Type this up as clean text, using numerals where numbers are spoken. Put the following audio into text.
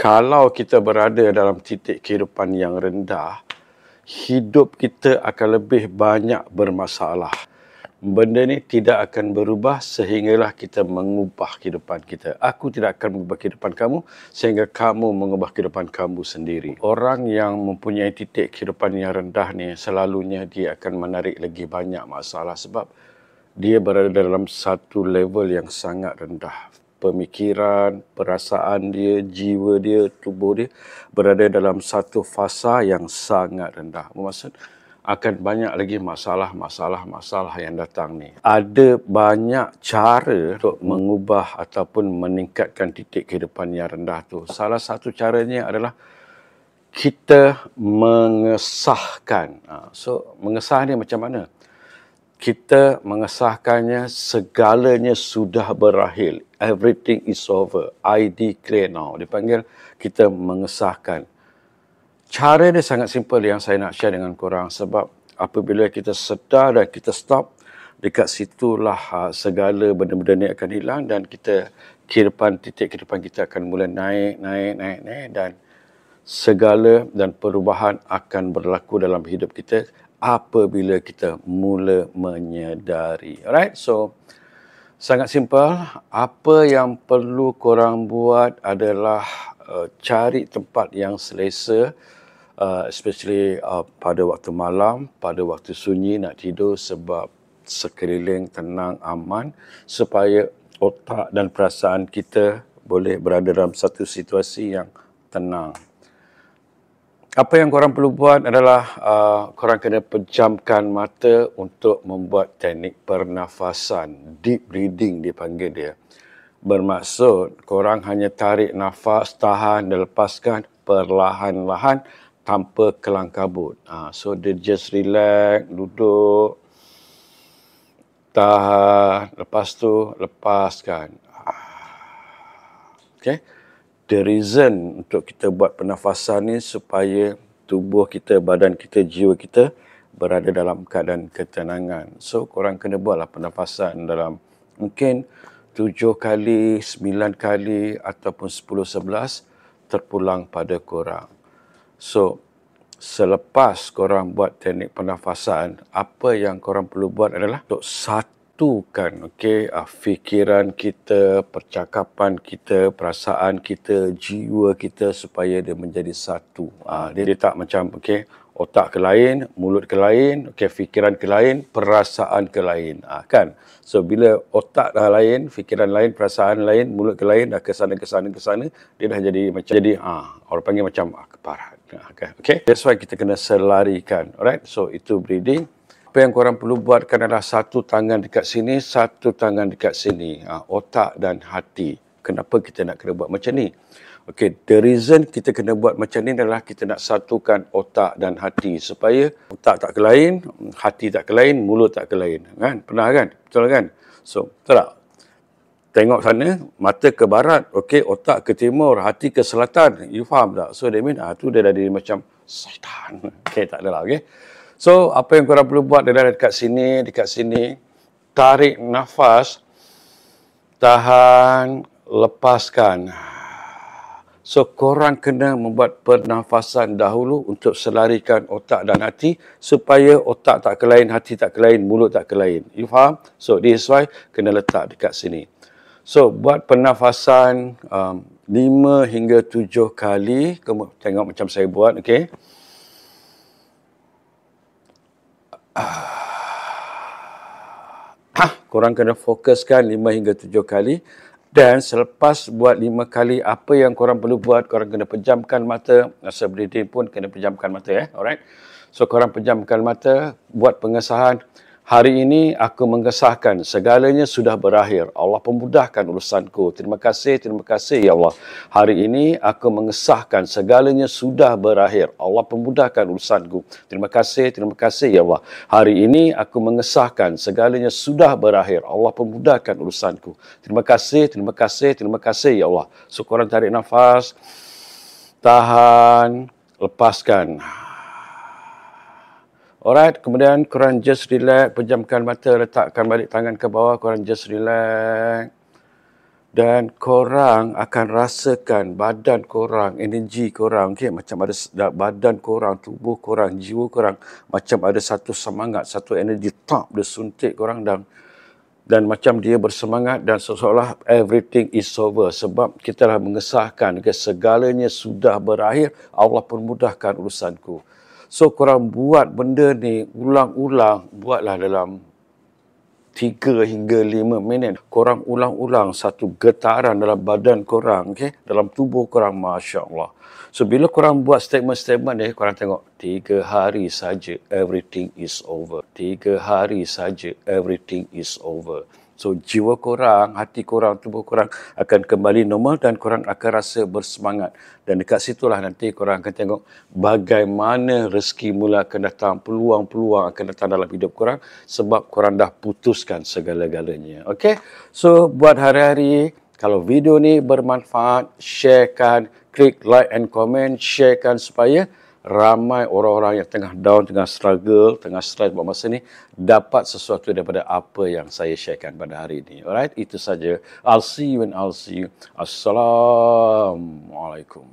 kalau kita berada dalam titik kehidupan yang rendah, hidup kita akan lebih banyak bermasalah. Benda ni tidak akan berubah sehinggalah kita mengubah kehidupan kita. Aku tidak akan mengubah kehidupan kamu sehingga kamu mengubah kehidupan kamu sendiri. Orang yang mempunyai titik kehidupan yang rendah ni selalunya dia akan menarik lagi banyak masalah sebab dia berada dalam satu level yang sangat rendah. Pemikiran, perasaan dia, jiwa dia, tubuh dia berada dalam satu fasa yang sangat rendah. Bermaksud akan banyak lagi masalah yang datang ni. Ada banyak cara untuk mengubah ataupun meningkatkan titik kehidupan yang rendah tu. Salah satu caranya adalah kita mengesahkan. So, mengesah ni macam mana? Kita mengesahkannya segalanya sudah berakhir. Everything is over. I declare now. Dipanggil kita mengesahkan. Cara dia sangat simple yang saya nak share dengan korang sebab apabila kita sedar dan kita stop, dekat situlah segala benda-benda ni akan hilang dan titik kehidupan kita akan mula naik dan segala dan perubahan akan berlaku dalam hidup kita apabila kita mula menyedari. Alright, so sangat simple. Apa yang perlu korang buat adalah cari tempat yang selesa, especially pada waktu malam, pada waktu sunyi nak tidur sebab sekeliling tenang, aman supaya otak dan perasaan kita boleh berada dalam satu situasi yang tenang. Apa yang korang perlu buat adalah korang kena pejamkan mata untuk membuat teknik pernafasan. Deep breathing dipanggil dia. Bermaksud korang hanya tarik nafas, tahan dan lepaskan perlahan-lahan tanpa kelang kabut. So dia just relax, duduk, tahan, lepas tu lepaskan. Okay. The reason untuk kita buat pernafasan ni supaya tubuh kita, badan kita, jiwa kita berada dalam keadaan ketenangan. So korang kena buatlah pernafasan dalam mungkin 7 kali, 9 kali ataupun 10, 11 terpulang pada korang. So, selepas korang buat teknik pernafasan, apa yang korang perlu buat adalah untuk satukan fikiran kita, percakapan kita, perasaan kita, jiwa kita supaya dia menjadi satu. Dia tak macam otak ke lain, mulut ke lain, fikiran ke lain, perasaan ke lain. Kan? So, bila otak dah lain, fikiran lain, perasaan lain, mulut ke lain, dah ke sana, dia dah jadi macam, orang panggil macam keparat. Okay? That's why kita kena selarikan. Alright? So, itu breathing. Apa yang korang perlu buatkan adalah satu tangan dekat sini, satu tangan dekat sini. Otak dan hati. Kenapa kita nak kena buat macam ni? Okay, the reason kita kena buat macam ni adalah kita nak satukan otak dan hati supaya otak tak ke lain, hati tak ke lain, mulut tak ke lain. Kan? Pernah kan? Betul kan? So, betul tak? Tengok sana, mata ke barat, otak ke timur, hati ke selatan. You faham tak? So, that mean, tu dia dah jadi macam syaitan. Tak adalah, So, apa yang korang perlu buat adalah dekat sini, tarik nafas, tahan, lepaskan. So, korang kena membuat pernafasan dahulu untuk selarikan otak dan hati supaya otak tak ke lain, hati tak ke lain, mulut tak ke lain. You faham? So, this is why kena letak dekat sini. So, buat pernafasan 5 hingga 7 kali. Kamu tengok macam saya buat, korang kena fokuskan 5 hingga 7 kali. Dan selepas buat 5 kali, apa yang korang perlu buat, korang kena pejamkan mata. Masa breathing pun kena pejamkan mata. Alright? So, korang pejamkan mata, buat pengesahan. Hari ini aku mengesahkan segalanya sudah berakhir. Allah pemudahkan urusanku. Terima kasih ya Allah. Hari ini aku mengesahkan segalanya sudah berakhir. Allah pemudahkan urusanku. Terima kasih ya Allah. Hari ini aku mengesahkan segalanya sudah berakhir. Allah pemudahkan urusanku. Terima kasih ya Allah. So, korang tarik nafas, tahan, lepaskan. Alright, kemudian korang just relax, pejamkan mata, letakkan balik tangan ke bawah, korang just relax. Dan korang akan rasakan badan korang, energi korang, okay? Macam ada badan korang, tubuh korang, jiwa korang, macam ada satu semangat, satu energi tak dia suntik korang dan macam dia bersemangat dan seolah everything is over. Sebab kita dah mengesahkan segalanya sudah berakhir, Allah pun mudahkan urusanku. So korang buat benda ni ulang-ulang, buatlah dalam 3 hingga 5 minit. Korang ulang-ulang satu getaran dalam badan korang, okay? Dalam tubuh korang, Masya Allah. So, bila korang buat statement-statement ni, korang tengok, 3 hari saja, everything is over. 3 hari saja, everything is over. So, jiwa korang, hati korang, tubuh korang akan kembali normal dan korang akan rasa bersemangat. Dan dekat situlah nanti korang akan tengok bagaimana rezeki mula akan datang, peluang-peluang akan datang dalam hidup korang sebab korang dah putuskan segala-galanya. Okay? So, buat hari-hari, kalau video ni bermanfaat, sharekan, klik like and comment, sharekan supaya ramai orang-orang yang tengah down, tengah struggle, tengah stress buat masa ni dapat sesuatu daripada apa yang saya sharekan pada hari ini. Alright, itu saja. I'll see you and I'll see you. Assalamualaikum.